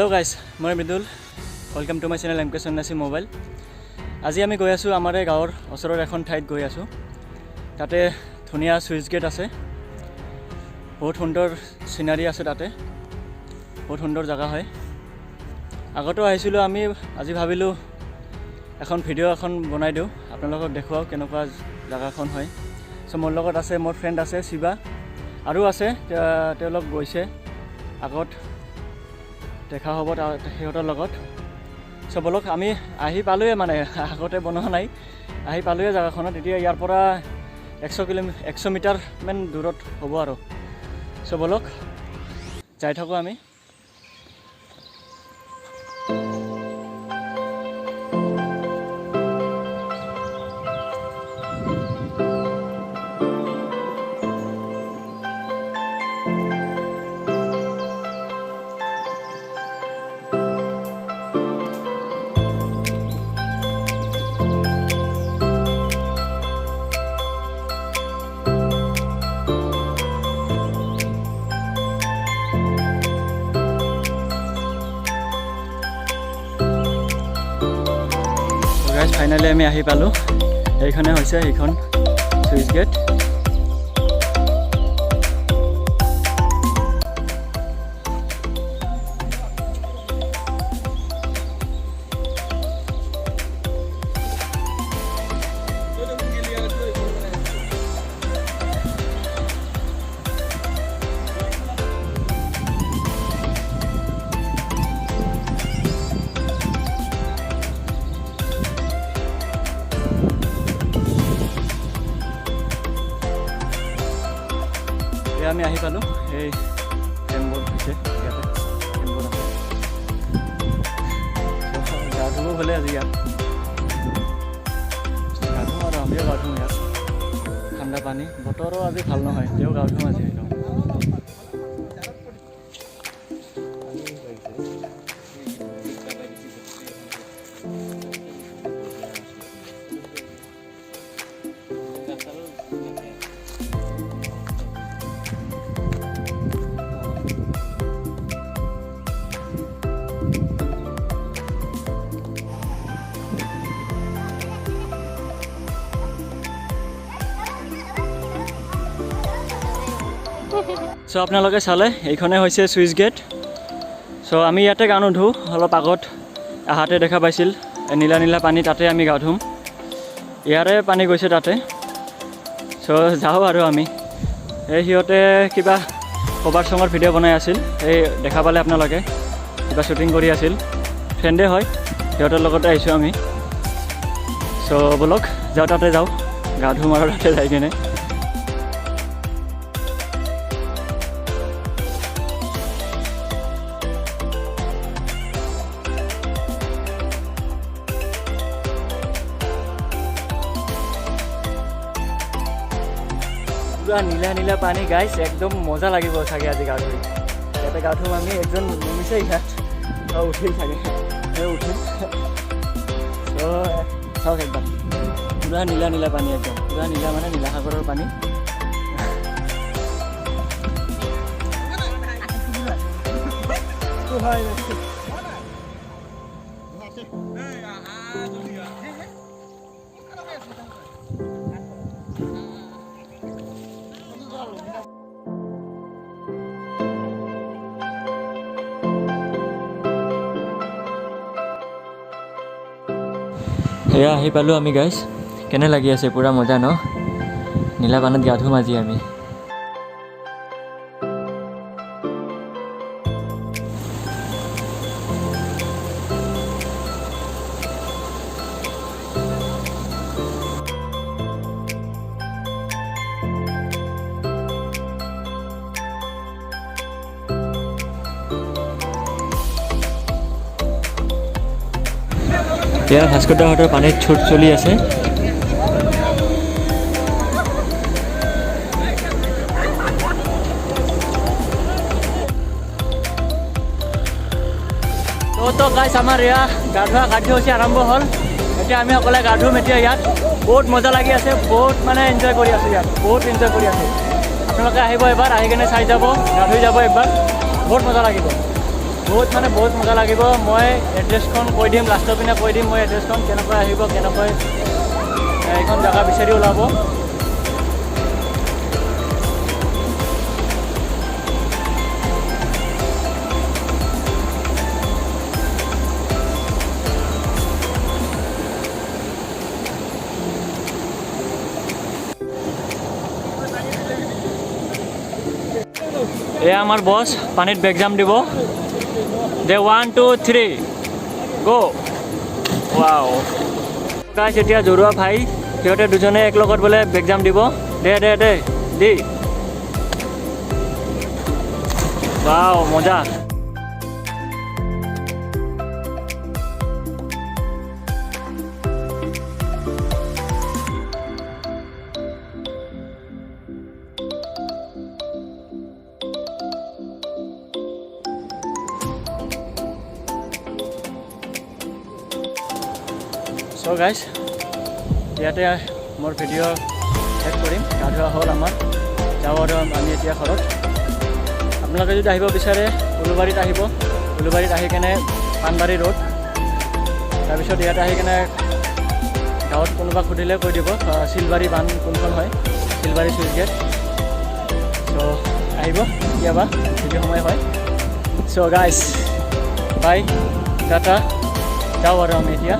Hello guys, मैं Mridul. Welcome to my channel M K Sanyasi mobile. आज आम गई आसो आमारे गाँवर ओसर एन ठाईत गई आसो। ताते धुनिया सुइच गेट आछे, बहुत सुंदर सिनारी आछे, ताते बहुत सुंदर जगह है। आगतो आहिसिलो आमी, আজি भाविलो एखन भिडिओ एखन बनाई दिওঁ, आपनालोকক देखुवाओ केनेকুৱা जगहखन है। सो मोर लगत आछे मोर फ्रेंड आछे शिवा आरो आछे, तेओलोक गइছে আগত দেখা হ'ব সিহঁতৰ লগত। সো বলক আমি আহি পালোৱে, মানে আগতে বনোৱা নাই, আহি পালোৱে জেগাখনত। এতিয়া ইয়াৰ পৰা 100 মিটাৰ মান দূৰত হ'ব আৰু। সো বলক যাই থাকোঁ আমি। फाइनली आमी आহি पालो। এইখনে হৈছে এইখন সুইচ গেট। আমি আহি পালো। এই টেম্পল হৈছে, ইয়াতে টেম্পল আছে। গা ধুব হ'লে আজি ইয়াত গা ধুম, আৰু আমিও গা ধুম ইয়াত। ঠাণ্ডা পানী, বতৰো আজি ভাল নহয়, তেও গা ধুম আজি একদম। সো আপোনালোকে চালে এইখনে হৈছে সুইচ গেট। সো আমি ইয়াতে গা নুধো, অলপ আগত আহাতে দেখা পাইছিল নীলা নীলা পানী, তাতে আমি গা ধুম। ইয়াৰে পানী গৈছে তাতে। সো যাওঁ আৰু আমি। এই সিহঁতে কিবা কভাৰ চঙৰ ভিডিঅ' বনাই আছিল, এই দেখা পালে আপোনালোকে কিবা শ্বুটিং কৰি আছিল। ফ্ৰেণ্ডে হয়, সিহঁতৰ লগতে আহিছোঁ আমি। সো বলক যাওঁ, তাতে যাওঁ, গা ধুম আৰু তাতে যাই কিনে। পুরা নীলা নীলা পানী গাইছ, একদম মজা লাগিব চাগে আজি গা ধুই। ইয়াতে গা ধুম আমি। একজন নুমিছে ইয়াত, উঠিল চাগে, উঠিল। তো চাওক একদম, পুৰা নীলা নীলা পানী, একদম পুৰা নীলা, মানে নীলা সাগৰৰ পানী। এয়া আহি পালোঁ আমি গাইছ। কেনে লাগি আছে? পুৰা মজা ন? নীলা পানীত গা ধুম আজি আমি। এতিয়া ভাস্কৰদাহঁতৰ পানীত ছুট চলি আছে। তো গাইছ, আমাৰ এয়া গা ধোৱা কাৰ্যসূচী আৰম্ভ হ'ল। এতিয়া আমি সকলোৱে গা ধুম এতিয়া ইয়াত। বহুত মজা লাগি আছে, বহুত মানে এনজয় কৰি আছোঁ ইয়াত, বহুত এনজয় কৰি আছোঁ। আপোনালোকে আহিব এবাৰ, আহি কিনে চাই যাব, গা ধুই যাব একবাৰ, বহুত মজা লাগিব। বহুত মজা লাগিব। মই এড্ৰেছখন কৈ দিম, লাষ্টৰ পিনে কৈ দিম মই এড্ৰেছখন কেনেকৈ আহিব, কেনেকৈ এইখন জেগা বিচাৰি ওলাব। এয়া আমাৰ বছ পানীত বেক জাম্প দিব। দে 1 2 3 গো। ৱাও গাইছ, এতিয়া জৰুৱা ভাই সিহঁতে দুজনে এক লগত বোলে বেক জাম্প দিব। দে দে দে দি। ৱাও মজা। চ' গাইজ, ইয়াতে মোৰ ভিডিঅ' শেষ কৰিম। গা ধোৱা হ'ল আমাৰ, যাওঁ আৰু আমি এতিয়া ঘৰত। আপোনালোকে যদি আহিব বিচাৰে উলুবাৰীত আহিব। উলুবাৰীত আহি কেনে পাণবাৰী ৰোড, তাৰপিছত ইয়াতে আহি কেনে গাঁৱত কোনোবা সুধিলে কৈ দিব চিলবাৰী বান কোনখন হয়, চিলবাৰী চুইচ গেট। চ' আহিব কেতিয়াবা যদি সময় হয়। চ' গাইজ বাই, টাটা, যাওঁ আৰু আমি এতিয়া।